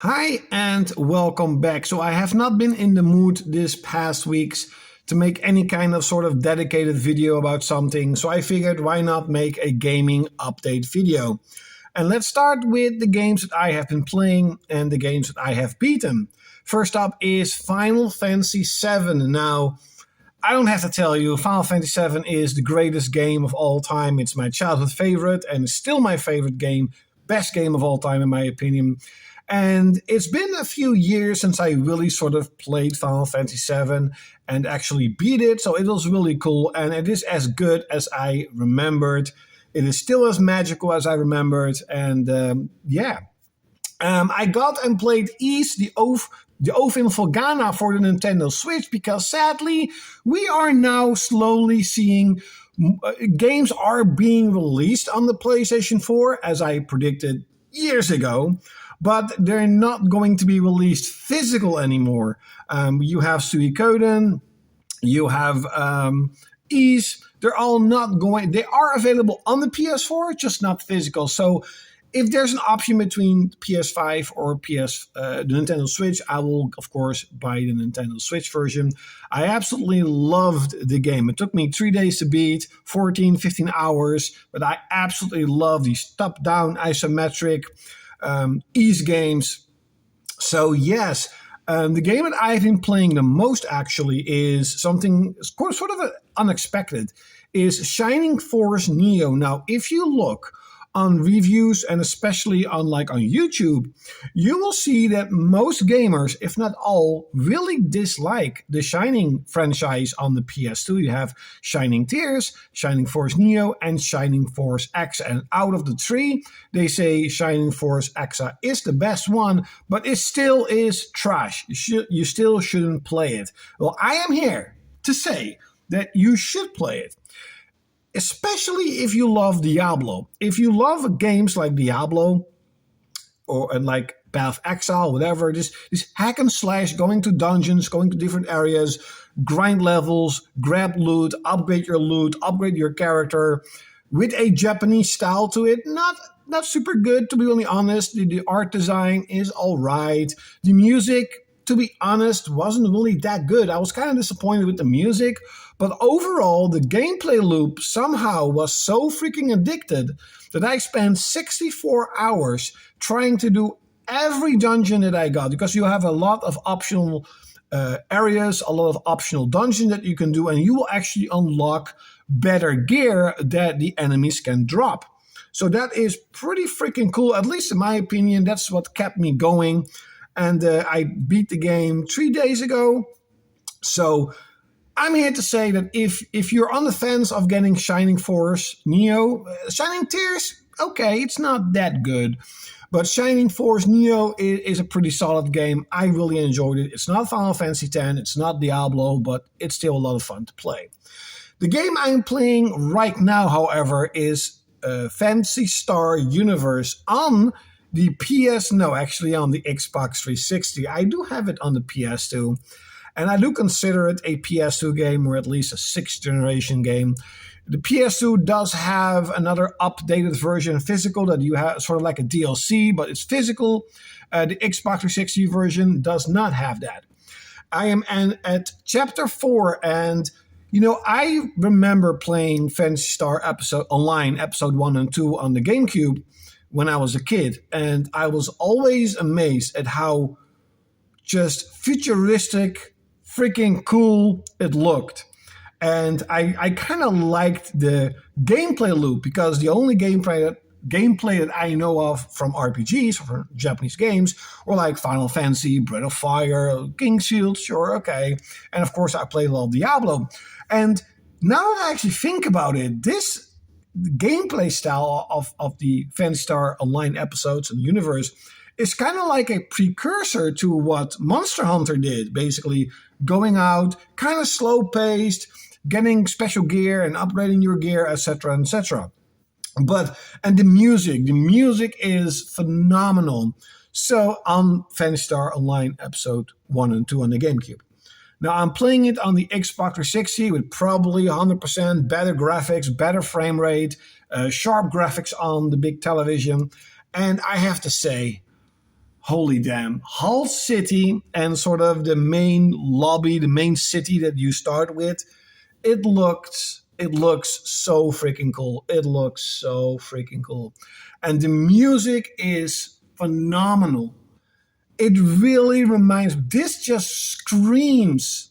Hi and welcome back. So I have not been in the mood this past weeks to make any kind of sort of dedicated video about something. So I figured why not make a gaming update video. And let's start with the games that I have been playing and the games that I have beaten. First up is Final Fantasy VII. Now, I don't have to tell you, Final Fantasy VII is the greatest game of all time. It's my childhood favorite and it's still my favorite game. Best game of all time in my opinion. And it's been a few years since I really sort of played Final Fantasy VII and actually beat it, so it was really cool, and it is as good as I remembered. It is still as magical as I remembered, and I got and played Ys, the Oath in Volgana for the Nintendo Switch, because sadly, we are now slowly seeing games are being released on the PlayStation 4, as I predicted years ago, but they're not going to be released physical anymore. You have Suikoden, you have Ys. They're all not going. They are available on the PS4, just not physical. So if there's an option between PS5 or the Nintendo Switch, I will, of course, buy the Nintendo Switch version. I absolutely loved the game. It took me 3 days to beat, 14, 15 hours, but I absolutely love these top-down isometric Ys games. So yes, the game that I've been playing the most actually is something sort of unexpected, is Shining Force Neo. Now, if you look on reviews and especially on YouTube, you will see that most gamers, if not all, really dislike the Shining franchise on the PS2. You have Shining Tears, Shining Force Neo, and Shining Force X. And out of the three, they say Shining Force Exa is the best one, but it still is trash. You still shouldn't play it. Well, I am here to say that you should play it. Especially if you love Diablo. If you love games like Diablo or like Path of Exile, whatever, this hack and slash, going to dungeons, going to different areas, grind levels, grab loot, upgrade your character with a Japanese style to it. Not super good, to be really honest. The art design is all right. The music, to be honest, wasn't really that good. I was kind of disappointed with the music, but overall, the gameplay loop somehow was so freaking addicted that I spent 64 hours trying to do every dungeon that I got, because you have a lot of optional areas, a lot of optional dungeons that you can do, and you will actually unlock better gear that the enemies can drop. So that is pretty freaking cool, at least in my opinion. That's what kept me going. And I beat the game 3 days ago. So I'm here to say that if you're on the fence of getting Shining Force Neo, Shining Tears, okay, it's not that good. But Shining Force Neo is a pretty solid game. I really enjoyed it. It's not Final Fantasy X, it's not Diablo, but it's still a lot of fun to play. The game I'm playing right now, however, is Phantasy Star Universe on the on the Xbox 360. I do have it on the PS2. And I do consider it a PS2 game, or at least a 6th generation game. The PS2 does have another updated version, physical, that you have sort of like a DLC, but it's physical. The Xbox 360 version does not have that. I am at Chapter 4, and I remember playing Phantasy Star Online, Episode 1 and 2 on the GameCube when I was a kid, and I was always amazed at how just futuristic, freaking cool it looked. And I kind of liked the gameplay loop, because the only gameplay that I know of from RPGs, or from Japanese games, were like Final Fantasy, Breath of Fire, King's Shield, sure, okay. And of course I played a lot of Diablo. And now that I actually think about it, this gameplay style of the Phantasy Star Online episodes and universe is kind of like a precursor to what Monster Hunter did, basically going out, kind of slow-paced, getting special gear and upgrading your gear, etc., etc. And the music is phenomenal. So on Phantasy Star Online Episode 1 and 2 on the GameCube. Now I'm playing it on the Xbox 360 with probably 100% better graphics, better frame rate, sharp graphics on the big television. And I have to say, holy damn, Hull City and sort of the main lobby, the main city that you start with, it looks so freaking cool. It looks so freaking cool. And the music is phenomenal. It really reminds, this just screams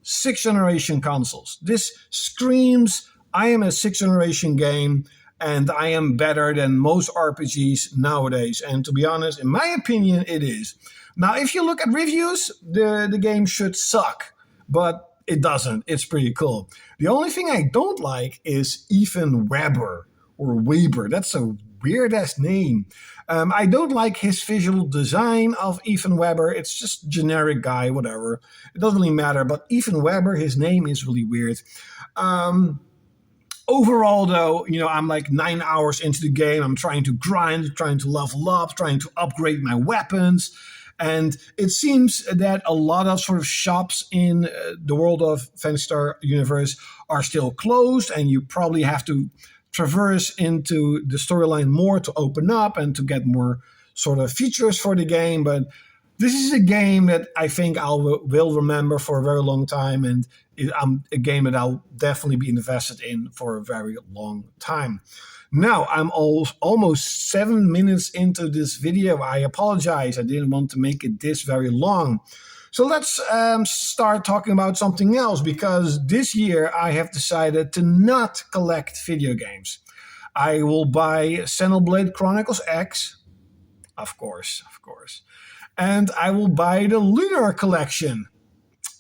sixth generation consoles. This screams, I am a sixth generation game and I am better than most RPGs nowadays. And to be honest, in my opinion, it is. Now, if you look at reviews, the game should suck, but it doesn't. It's pretty cool. The only thing I don't like is Ethan Weber or Weber. That's a weird ass name. I don't like his visual design of Ethan Weber. It's just generic guy, whatever. It doesn't really matter. But Ethan Weber, his name is really weird. Overall, though, I'm like 9 hours into the game. I'm trying to grind, trying to level up, trying to upgrade my weapons. And it seems that a lot of sort of shops in the world of Phantasy Star Universe are still closed, and you probably have to traverse into the storyline more to open up and to get more sort of features for the game. But this is a game that I think I will remember for a very long time, and a game that I'll definitely be invested in for a very long time. Now, I'm almost 7 minutes into this video. I apologize. I didn't want to make it this very long. So let's start talking about something else, because this year I have decided to not collect video games. I will buy Xenoblade Chronicles X, of course. And I will buy the Lunar Collection.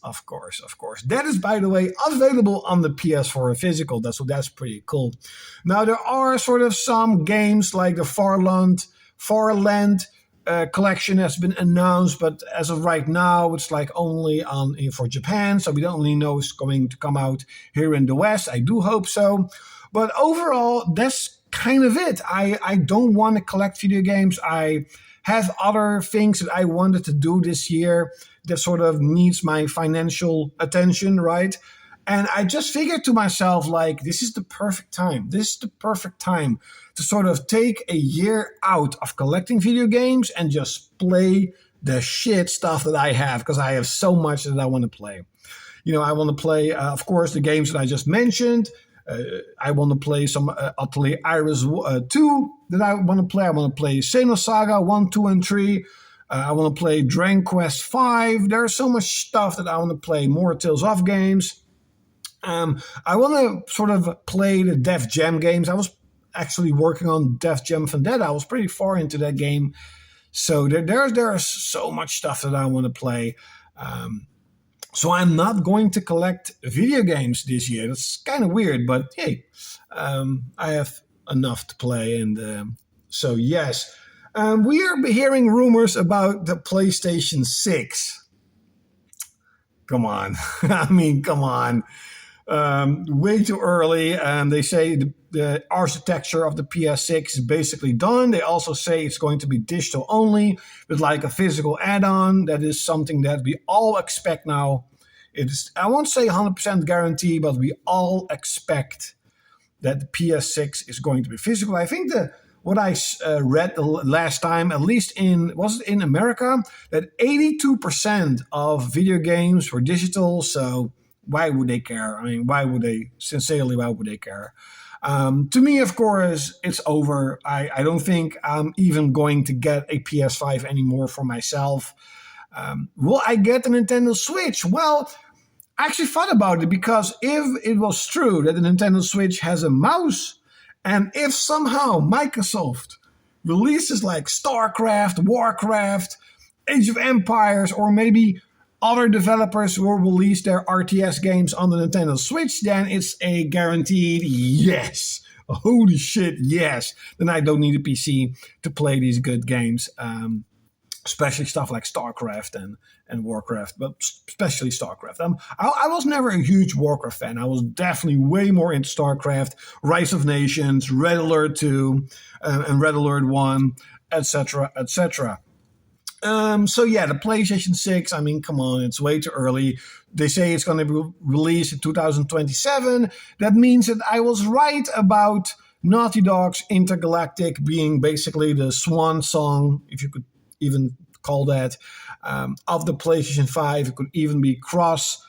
Of course. That is, by the way, available on the PS4 physical. So that's pretty cool. Now, there are sort of some games like the Farland collection has been announced, but as of right now, it's like only for Japan. So we don't really know it's going to come out here in the West. I do hope so. But overall, that's kind of it. I don't want to collect video games. I have other things that I wanted to do this year that sort of needs my financial attention, right? And I just figured to myself, like, this is the perfect time. This is the perfect time to sort of take a year out of collecting video games and just play the shit stuff that I have, because I have so much that I want to play. I want to play, of course, the games that I just mentioned. I want to play some Atelier Iris 2 that I want to play. I want to play Xenosaga 1, 2, and 3. I want to play Dragon Quest 5. There's so much stuff that I want to play. More Tales of games. I want to sort of play the Def Jam games. I was actually working on Def Jam Vendetta. I was pretty far into that game. So there's so much stuff that I want to play. So I'm not going to collect video games this year. That's kind of weird, but hey, I have enough to play. And so, yes, we are hearing rumors about the PlayStation 6. Come on. Come on. Way too early. They say the architecture of the PS6 is basically done. They also say it's going to be digital only with like a physical add-on. That is something that we all expect now. I won't say 100% guarantee, but we all expect that the PS6 is going to be physical. I think what I read the last time, at least was it in America, that 82% of video games were digital. So why would they care? Why would they care? To me, of course, it's over. I don't think I'm even going to get a PS5 anymore for myself. Will I get a Nintendo Switch? Well, I actually thought about it, because if it was true that the Nintendo Switch has a mouse, and if somehow Microsoft releases like StarCraft, Warcraft, Age of Empires, or maybe other developers will release their RTS games on the Nintendo Switch, then it's a guaranteed yes. Holy shit, yes. Then I don't need a PC to play these good games. Especially stuff like StarCraft and Warcraft, but especially StarCraft. I was never a huge Warcraft fan. I was definitely way more into StarCraft, Rise of Nations, Red Alert 2, and Red Alert 1, etc., etc. So yeah, the PlayStation 6, come on, it's way too early. They say it's going to be released in 2027. That means that I was right about Naughty Dog's Intergalactic being basically the swan song, if you could even call that, of the PlayStation 5. It could even be cross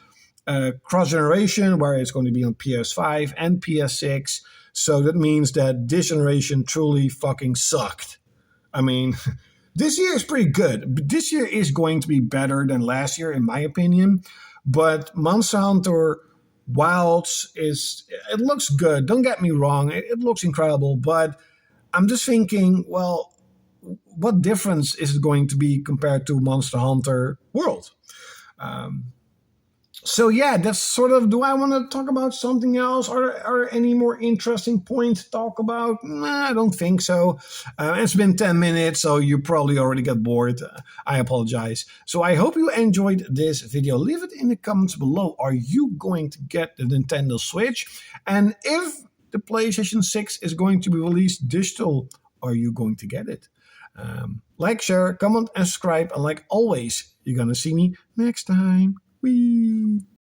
generation, where it's going to be on PS5 and PS6. So that means that this generation truly fucking sucked. I mean, this year is pretty good. This year is going to be better than last year, in my opinion. But Monster Hunter Wilds it looks good. Don't get me wrong, it looks incredible. But I'm just thinking, well, what difference is it going to be compared to Monster Hunter World? So yeah, that's sort of. Do I want to talk about something else? Are there any more interesting points to talk about? Nah, I don't think so. It's been 10 minutes, so you probably already got bored. I apologize. So I hope you enjoyed this video. Leave it in the comments below. Are you going to get the Nintendo Switch? And if the PlayStation 6 is going to be released digital, are you going to get it? Like, share, comment, and subscribe. And like always, you're going to see me next time. Whee!